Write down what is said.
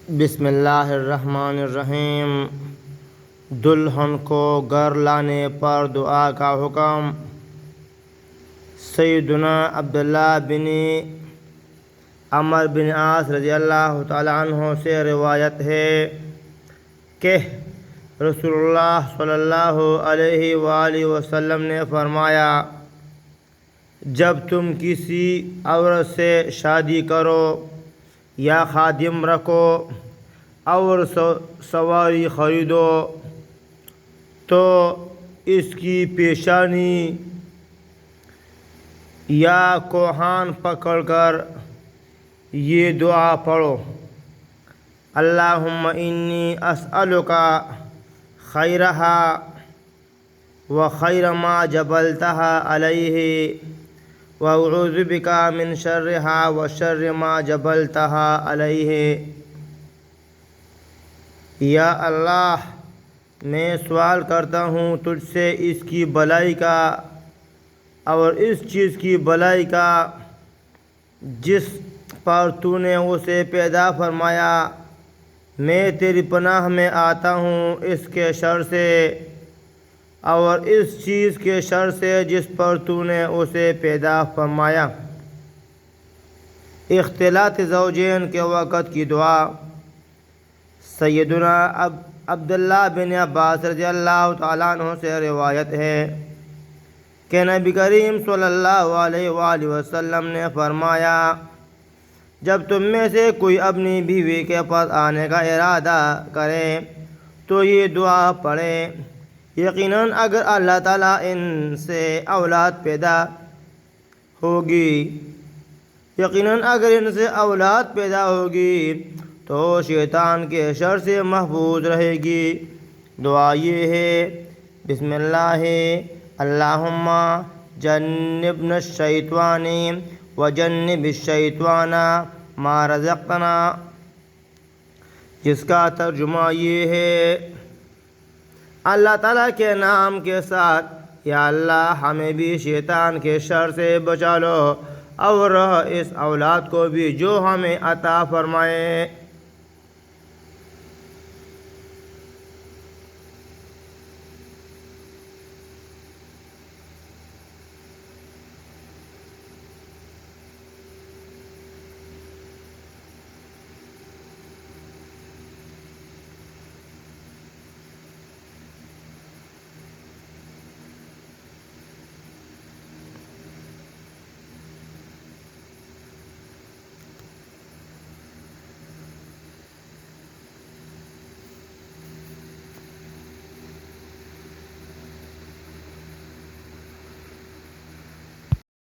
بسم اللہ الرحمن الرحیم۔ دلہن کو گھر لانے پر دعا کا حکم۔ سیدنا عبداللہ بن عمرو بن عاص رضی اللہ تعالیٰ عنہ سے روایت ہے کہ رسول اللہ صلی اللہ علیہ وآلہ وسلم نے فرمایا، جب تم کسی عورت سے شادی کرو یا خادم رکھو اور سواری خریدو تو اس کی پیشانی یا کوہان پکڑ کر یہ دعا پڑھو: اللہم انی اسألک خیرہا و خیر ما جبلتہا علیہ واعوذ بک من شرہا و شر ما جبلتہا علیہ۔ یا اللہ، میں سوال کرتا ہوں تجھ سے اس کی بھلائی کا اور اس چیز کی بھلائی کا جس پر تو نے اسے پیدا فرمایا۔ میں تیری پناہ میں آتا ہوں اس کے شر سے اور اس چیز کے شر سے جس پر تو نے اسے پیدا فرمایا۔ اختلاط زوجین کے وقت کی دعا۔ سیدنا عبداللہ بن عباس رضی اللہ تعالیٰ عنہ سے روایت ہے کہ نبی کریم صلی اللہ علیہ وآلہ وسلم نے فرمایا، جب تم میں سے کوئی اپنی بیوی کے پاس آنے کا ارادہ کرے تو یہ دعا پڑھے: یقیناً اگر اللہ تعالیٰ ان سے اولاد پیدا ہوگی تو شیطان کے شر سے محفوظ رہے گی۔ دعا یہ ہے: بسم اللہ اللہم جنبنا الشیطان وجنب الشیطان ما رزقتنا، جس کا ترجمہ یہ ہے: اللہ تعالیٰ کے نام کے ساتھ، یا اللہ ہمیں بھی شیطان کے شر سے بچا لو اور اس اولاد کو بھی جو ہمیں عطا فرمائے۔